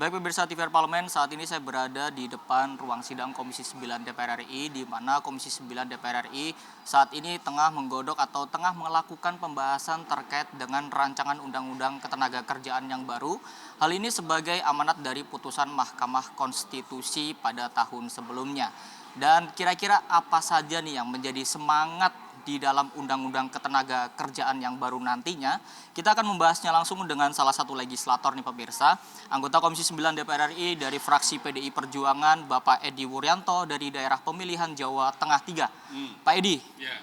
Baik pemirsa TVR Parlemen, saat ini saya berada di depan ruang sidang Komisi 9 DPR RI, di mana Komisi 9 DPR RI saat ini tengah menggodok atau tengah melakukan pembahasan terkait dengan rancangan undang-undang ketenagakerjaan yang baru. Hal ini sebagai amanat dari putusan Mahkamah Konstitusi pada tahun sebelumnya. Dan kira-kira apa saja nih yang menjadi semangat di dalam undang-undang ketenagakerjaan yang baru nantinya? Kita akan membahasnya langsung dengan salah satu legislator nih pemirsa, anggota Komisi 9 DPR RI dari fraksi PDI Perjuangan, Bapak Edi Wuryanto dari daerah pemilihan Jawa Tengah 3. Pak Edi,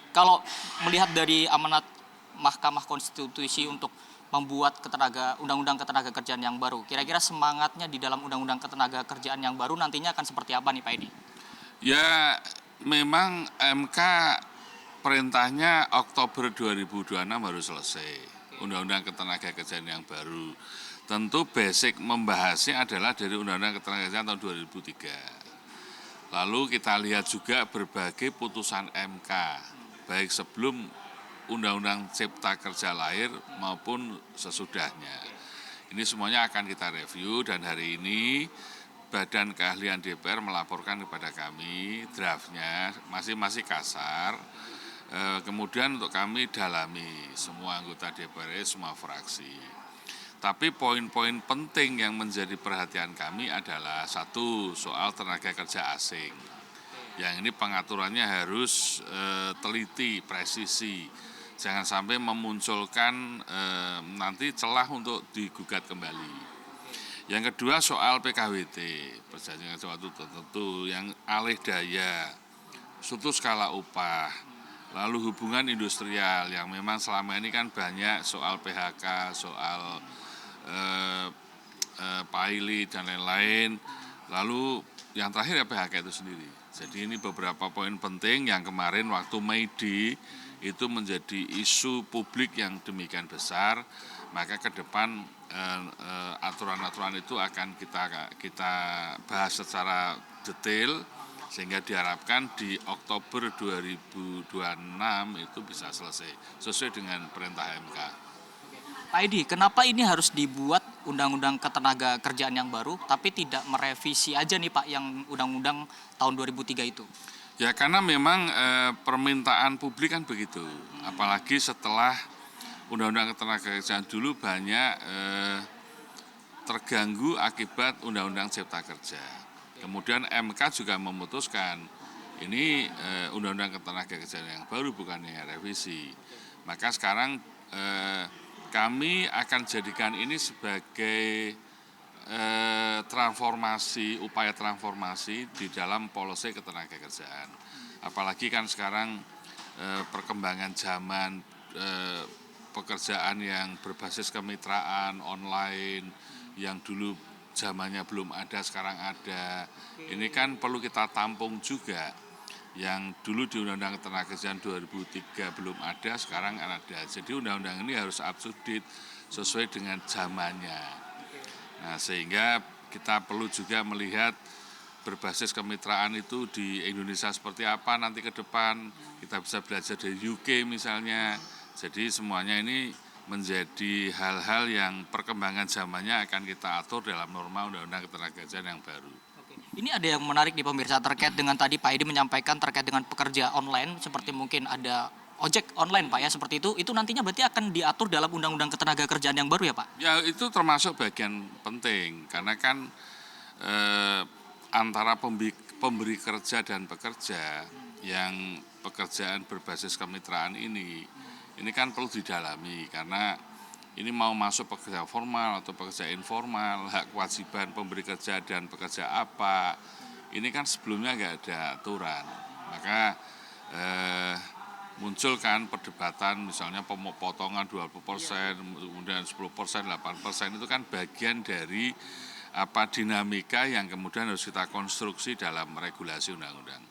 kalau melihat dari amanat Mahkamah Konstitusi untuk membuat undang-undang ketenagakerjaan yang baru, kira-kira semangatnya di dalam undang-undang ketenagakerjaan yang baru nantinya akan seperti apa nih Pak Edi? Ya, memang MK perintahnya Oktober 2026 harus selesai. Undang-undang ketenagakerjaan yang baru. Tentu basic membahasnya adalah dari Undang-undang ketenagakerjaan tahun 2003. Lalu kita lihat juga berbagai putusan MK, baik sebelum Undang-Undang Cipta Kerja lahir maupun sesudahnya. Ini semuanya akan kita review dan hari ini Badan Keahlian DPR melaporkan kepada kami draftnya masih kasar. Kemudian untuk kami dalami semua anggota DPR, semua fraksi. Tapi poin-poin penting yang menjadi perhatian kami adalah satu, soal tenaga kerja asing. Yang ini pengaturannya harus teliti, presisi. Jangan sampai memunculkan nanti celah untuk digugat kembali. Yang kedua soal PKWT, perjanjian suatu tertentu yang alih daya, suatu skala upah, lalu hubungan industrial yang memang selama ini kan banyak soal PHK, soal pilot dan lain-lain. Lalu yang terakhir ya PHK itu sendiri. Jadi ini beberapa poin penting yang kemarin waktu Mei Day itu menjadi isu publik yang demikian besar. Maka ke depan aturan-aturan itu akan kita bahas secara detail sehingga diharapkan di Oktober 2026 itu bisa selesai sesuai dengan perintah MK. Pak Edi, kenapa ini harus dibuat undang-undang ketenagakerjaan yang baru tapi tidak merevisi aja nih Pak yang undang-undang tahun 2003 itu? Ya karena memang permintaan publik kan begitu, apalagi setelah Undang-Undang Ketenagakerjaan dulu banyak terganggu akibat Undang-Undang Cipta Kerja. Kemudian MK juga memutuskan ini Undang-Undang Ketenagakerjaan yang baru bukannya revisi. Maka sekarang kami akan jadikan ini sebagai upaya transformasi di dalam policy ketenagakerjaan. Apalagi kan sekarang perkembangan zaman pekerjaan yang berbasis kemitraan online yang dulu zamannya belum ada sekarang ada. Ini kan perlu kita tampung juga. Yang dulu di Undang-Undang Ketenagakerjaan 2003 belum ada, sekarang ada. Jadi undang-undang ini harus up to date sesuai dengan zamannya. Nah, sehingga kita perlu juga melihat berbasis kemitraan itu di Indonesia seperti apa nanti ke depan. Kita bisa belajar dari UK misalnya. Jadi semuanya ini menjadi hal-hal yang perkembangan zamannya akan kita atur dalam norma Undang-Undang Ketenagakerjaan yang baru. Ini ada yang menarik nih pemirsa terkait dengan tadi Pak Edi menyampaikan terkait dengan pekerja online seperti mungkin ada ojek online Pak ya seperti itu nantinya berarti akan diatur dalam Undang-Undang Ketenagakerjaan yang baru ya Pak? Ya itu termasuk bagian penting karena kan antara pemberi kerja dan pekerja yang pekerjaan berbasis kemitraan ini kan perlu didalami karena ini mau masuk pekerja formal atau pekerja informal, hak kewajiban pemberi kerja dan pekerja apa, ini kan sebelumnya nggak ada aturan. Maka muncul kan perdebatan misalnya pemotongan 20%, kemudian 10%, 8%, itu kan bagian dari dinamika yang kemudian harus kita konstruksi dalam regulasi undang-undang.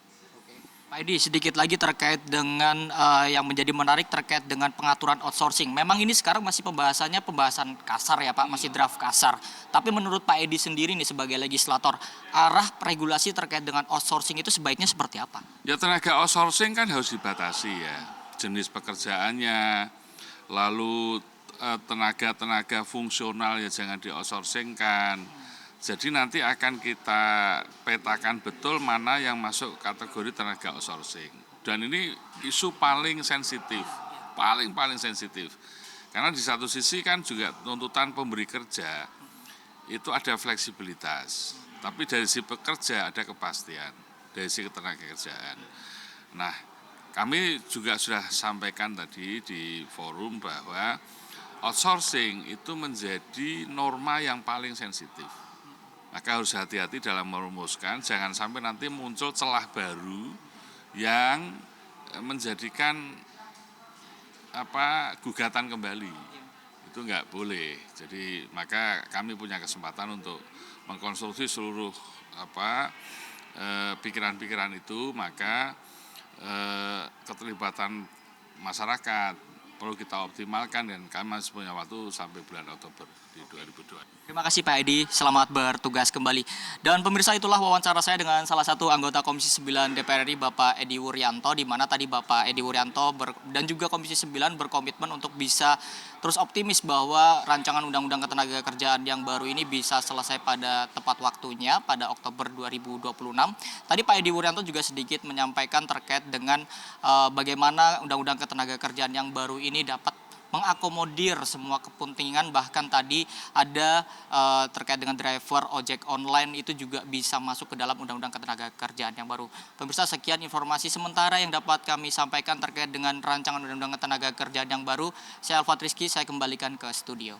Pak Edi, sedikit lagi terkait dengan yang menjadi menarik terkait dengan pengaturan outsourcing. Memang ini sekarang masih pembahasan kasar ya Pak, masih draft kasar. Tapi menurut Pak Edi sendiri nih sebagai legislator, arah regulasi terkait dengan outsourcing itu sebaiknya seperti apa? Ya tenaga outsourcing kan harus dibatasi ya, jenis pekerjaannya, lalu tenaga-tenaga fungsional ya jangan di outsourcing kan. Jadi nanti akan kita petakan betul mana yang masuk kategori tenaga outsourcing. Dan ini isu paling sensitif, paling sensitif. Karena di satu sisi kan juga tuntutan pemberi kerja itu ada fleksibilitas. Tapi dari si pekerja ada kepastian, dari si ketenagakerjaan. Nah, kami juga sudah sampaikan tadi di forum bahwa outsourcing itu menjadi norma yang paling sensitif. Maka harus hati-hati dalam merumuskan, jangan sampai nanti muncul celah baru yang menjadikan gugatan kembali. Itu enggak boleh. Jadi maka kami punya kesempatan untuk mengkonstruksi seluruh pikiran-pikiran itu, maka keterlibatan masyarakat perlu kita optimalkan dan kami masih punya waktu sampai bulan Oktober di 2002. Terima kasih Pak Edi, selamat bertugas kembali. Dan pemirsa, itulah wawancara saya dengan salah satu anggota Komisi 9 DPR RI, Bapak Edi Wuryanto, di mana tadi Bapak Edi Wuryanto dan juga Komisi 9 berkomitmen untuk bisa terus optimis bahwa rancangan Undang-Undang Ketenagakerjaan yang baru ini bisa selesai pada tepat waktunya pada Oktober 2026. Tadi Pak Edi Wuryanto juga sedikit menyampaikan terkait dengan bagaimana Undang-Undang Ketenagakerjaan yang baru ini dapat mengakomodir semua kepentingan, bahkan tadi ada terkait dengan driver ojek online itu juga bisa masuk ke dalam Undang-Undang Ketenagakerjaan yang baru. Pemirsa, sekian informasi sementara yang dapat kami sampaikan terkait dengan rancangan Undang-Undang Ketenagakerjaan yang baru. Saya Alfat Rizky, saya kembalikan ke studio.